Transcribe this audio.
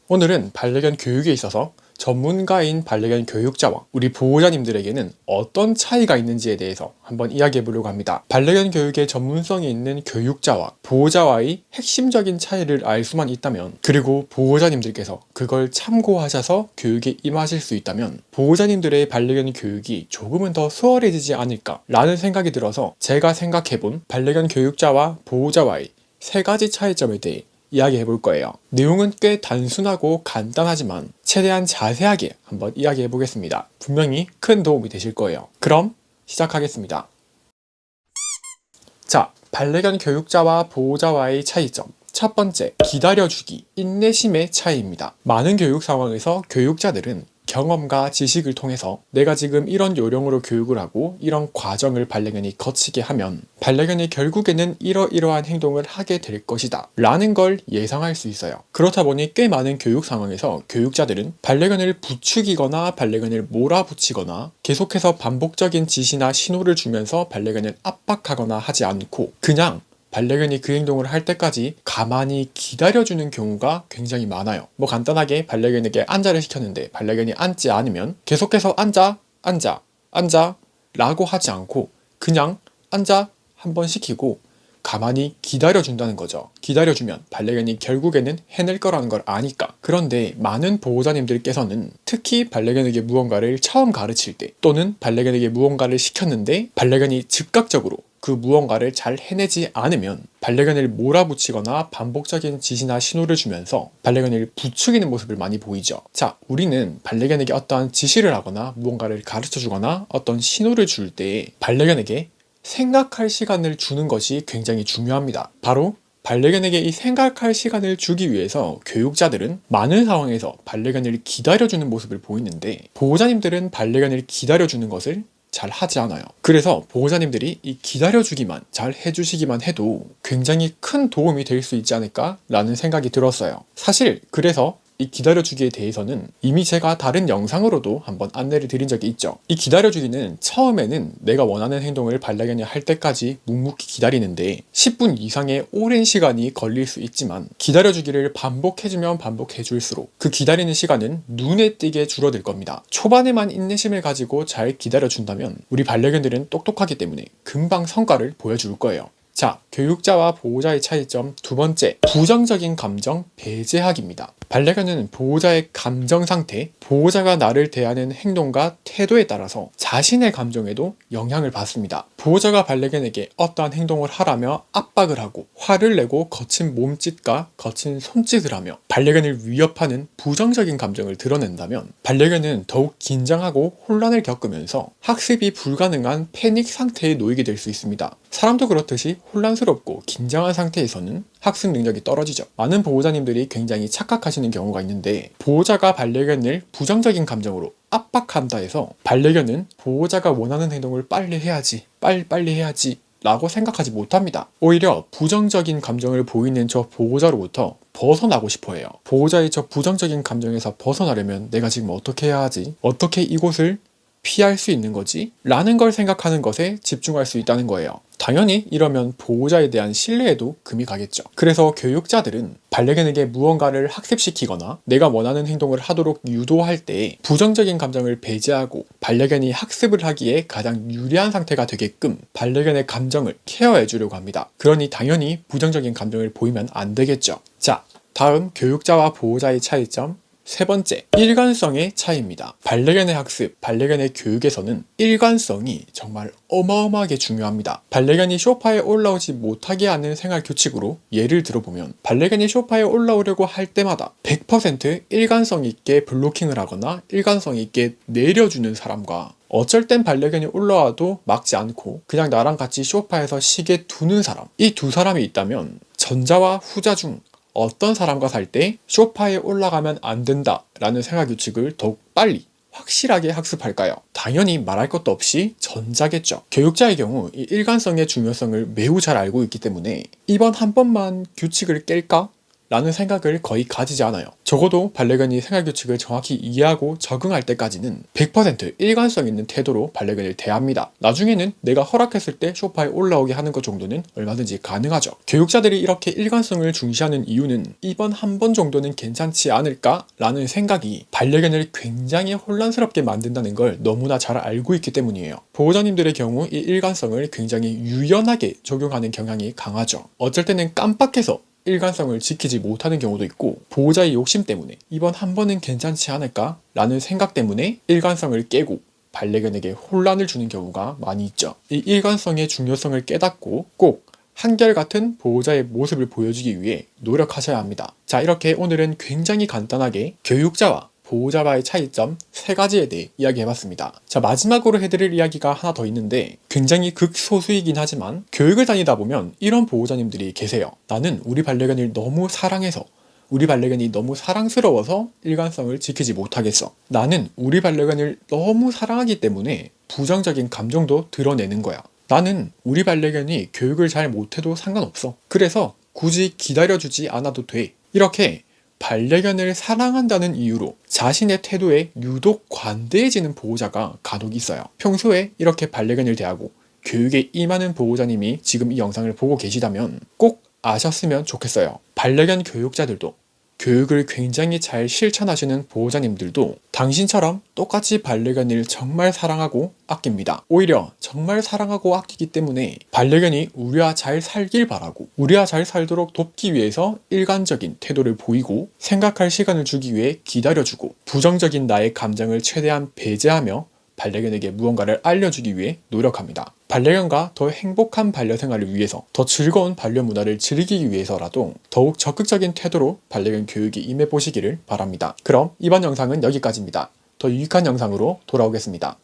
오늘은 반려견 교육에 있어서 전문가인 반려견 교육자와 우리 보호자님들에게는 어떤 차이가 있는지에 대해서 한번 이야기해 보려고 합니다. 반려견 교육에 전문성이 있는 교육자와 보호자와의 핵심적인 차이를 알 수만 있다면, 그리고 보호자님들께서 그걸 참고하셔서 교육에 임하실 수 있다면 보호자님들의 반려견 교육이 조금은 더 수월해지지 않을까 라는 생각이 들어서 제가 생각해 본 반려견 교육자와 보호자와의 세 가지 차이점에 대해 이야기해 볼 거예요. 내용은 꽤 단순하고 간단하지만 최대한 자세하게 한번 이야기해 보겠습니다. 분명히 큰 도움이 되실 거예요. 그럼 시작하겠습니다. 자, 반려견 교육자와 보호자와의 차이점. 첫 번째, 기다려주기, 인내심의 차이입니다. 많은 교육 상황에서 교육자들은 경험과 지식을 통해서 내가 지금 이런 요령으로 교육을 하고 이런 과정을 반려견이 거치게 하면 반려견이 결국에는 이러이러한 행동을 하게 될 것이다 라는 걸 예상할 수 있어요. 그렇다 보니 꽤 많은 교육 상황에서 교육자들은 반려견을 부추기거나 반려견을 몰아붙이거나 계속해서 반복적인 지시나 신호를 주면서 반려견을 압박하거나 하지 않고 그냥 반려견이 그 행동을 할 때까지 가만히 기다려주는 경우가 굉장히 많아요. 뭐 간단하게 반려견에게 앉아를 시켰는데 반려견이 앉지 않으면 계속해서 앉아, 앉아, 앉아 라고 하지 않고 그냥 앉아 한번 시키고 가만히 기다려준다는 거죠. 기다려주면 반려견이 결국에는 해낼 거라는 걸 아니까. 그런데 많은 보호자님들께서는 특히 반려견에게 무언가를 처음 가르칠 때 또는 반려견에게 무언가를 시켰는데 반려견이 즉각적으로 그 무언가를 잘 해내지 않으면 반려견을 몰아붙이거나 반복적인 지시나 신호를 주면서 반려견을 부추기는 모습을 많이 보이죠. 자, 우리는 반려견에게 어떠한 지시를 하거나 무언가를 가르쳐 주거나 어떤 신호를 줄 때 반려견에게 생각할 시간을 주는 것이 굉장히 중요합니다. 바로 반려견에게 이 생각할 시간을 주기 위해서 교육자들은 많은 상황에서 반려견을 기다려주는 모습을 보이는데 보호자님들은 반려견을 기다려주는 것을 잘 하지 않아요. 그래서 보호자님들이 이 기다려주기만 잘 해주시기만 해도 굉장히 큰 도움이 될 수 있지 않을까 라는 생각이 들었어요. 사실 그래서 이 기다려주기에 대해서는 이미 제가 다른 영상으로도 한번 안내를 드린 적이 있죠. 이 기다려주기는 처음에는 내가 원하는 행동을 반려견이 할 때까지 묵묵히 기다리는데 10분 이상의 오랜 시간이 걸릴 수 있지만 기다려주기를 반복해주면 반복해줄수록 그 기다리는 시간은 눈에 띄게 줄어들 겁니다. 초반에만 인내심을 가지고 잘 기다려준다면 우리 반려견들은 똑똑하기 때문에 금방 성과를 보여줄 거예요. 자, 교육자와 보호자의 차이점 두 번째, 부정적인 감정 배제하기입니다. 반려견은 보호자의 감정 상태, 보호자가 나를 대하는 행동과 태도에 따라서 자신의 감정에도 영향을 받습니다. 보호자가 반려견에게 어떠한 행동을 하라며 압박을 하고 화를 내고 거친 몸짓과 거친 손짓을 하며 반려견을 위협하는 부정적인 감정을 드러낸다면 반려견은 더욱 긴장하고 혼란을 겪으면서 학습이 불가능한 패닉 상태에 놓이게 될 수 있습니다. 사람도 그렇듯이 혼란스럽고 긴장한 상태에서는 학습 능력이 떨어지죠. 많은 보호자님들이 굉장히 착각하시는 경우가 있는데 보호자가 반려견을 부정적인 감정으로 압박한다 해서 반려견은 보호자가 원하는 행동을 빨리 해야지, 빨리 해야지 라고 생각하지 못합니다. 오히려 부정적인 감정을 보이는 저 보호자로부터 벗어나고 싶어 해요. 보호자의 저 부정적인 감정에서 벗어나려면 내가 지금 어떻게 해야 하지? 어떻게 이곳을 피할 수 있는 거지? 라는 걸 생각하는 것에 집중할 수 있다는 거예요. 당연히 이러면 보호자에 대한 신뢰에도 금이 가겠죠. 그래서 교육자들은 반려견에게 무언가를 학습시키거나 내가 원하는 행동을 하도록 유도할 때 부정적인 감정을 배제하고 반려견이 학습을 하기에 가장 유리한 상태가 되게끔 반려견의 감정을 케어해 주려고 합니다. 그러니 당연히 부정적인 감정을 보이면 안 되겠죠. 자, 다음 교육자와 보호자의 차이점 세 번째, 일관성의 차이입니다. 반려견의 학습, 반려견의 교육에서는 일관성이 정말 어마어마하게 중요합니다. 반려견이 소파에 올라오지 못하게 하는 생활 규칙으로 예를 들어보면 반려견이 소파에 올라오려고 할 때마다 100% 일관성 있게 블로킹을 하거나 일관성 있게 내려주는 사람과 어쩔 땐 반려견이 올라와도 막지 않고 그냥 나랑 같이 소파에서 쉬게 두는 사람, 이 두 사람이 있다면 전자와 후자 중 어떤 사람과 살 때 소파에 올라가면 안 된다 라는 생활 규칙을 더욱 빨리 확실하게 학습할까요? 당연히 말할 것도 없이 전자겠죠. 교육자의 경우 이 일관성의 중요성을 매우 잘 알고 있기 때문에 이번 한 번만 규칙을 깰까? 라는 생각을 거의 가지지 않아요. 적어도 반려견이 생활규칙을 정확히 이해하고 적응할 때까지는 100% 일관성 있는 태도로 반려견을 대합니다. 나중에는 내가 허락했을 때 소파에 올라오게 하는 것 정도는 얼마든지 가능하죠. 교육자들이 이렇게 일관성을 중시하는 이유는 이번 한 번 정도는 괜찮지 않을까? 라는 생각이 반려견을 굉장히 혼란스럽게 만든다는 걸 너무나 잘 알고 있기 때문이에요. 보호자님들의 경우 이 일관성을 굉장히 유연하게 적용하는 경향이 강하죠. 어쩔 때는 깜빡해서 일관성을 지키지 못하는 경우도 있고, 보호자의 욕심 때문에 이번 한 번은 괜찮지 않을까? 라는 생각 때문에 일관성을 깨고 반려견에게 혼란을 주는 경우가 많이 있죠. 이 일관성의 중요성을 깨닫고 꼭 한결같은 보호자의 모습을 보여주기 위해 노력하셔야 합니다. 자, 이렇게 오늘은 굉장히 간단하게 교육자와 보호자와의 차이점 3가지에 대해 이야기해봤습니다. 자, 마지막으로 해드릴 이야기가 하나 더 있는데 굉장히 극소수이긴 하지만 교육을 다니다 보면 이런 보호자님들이 계세요. 나는 우리 반려견을 너무 사랑해서, 우리 반려견이 너무 사랑스러워서 일관성을 지키지 못하겠어. 나는 우리 반려견을 너무 사랑하기 때문에 부정적인 감정도 드러내는 거야. 나는 우리 반려견이 교육을 잘 못해도 상관없어. 그래서 굳이 기다려주지 않아도 돼. 이렇게 반려견을 사랑한다는 이유로 자신의 태도에 유독 관대해지는 보호자가 간혹 있어요. 평소에 이렇게 반려견을 대하고 교육에 임하는 보호자님이 지금 이 영상을 보고 계시다면 꼭 아셨으면 좋겠어요. 반려견 교육자들도, 교육을 굉장히 잘 실천하시는 보호자님들도 당신처럼 똑같이 반려견을 정말 사랑하고 아낍니다. 오히려 정말 사랑하고 아끼기 때문에 반려견이 우리와 잘 살길 바라고, 우리와 잘 살도록 돕기 위해서 일관적인 태도를 보이고 생각할 시간을 주기 위해 기다려주고, 부정적인 나의 감정을 최대한 배제하며 반려견에게 무언가를 알려주기 위해 노력합니다. 반려견과 더 행복한 반려생활을 위해서, 더 즐거운 반려 문화를 즐기기 위해서라도 더욱 적극적인 태도로 반려견 교육에 임해보시기를 바랍니다. 그럼 이번 영상은 여기까지입니다. 더 유익한 영상으로 돌아오겠습니다.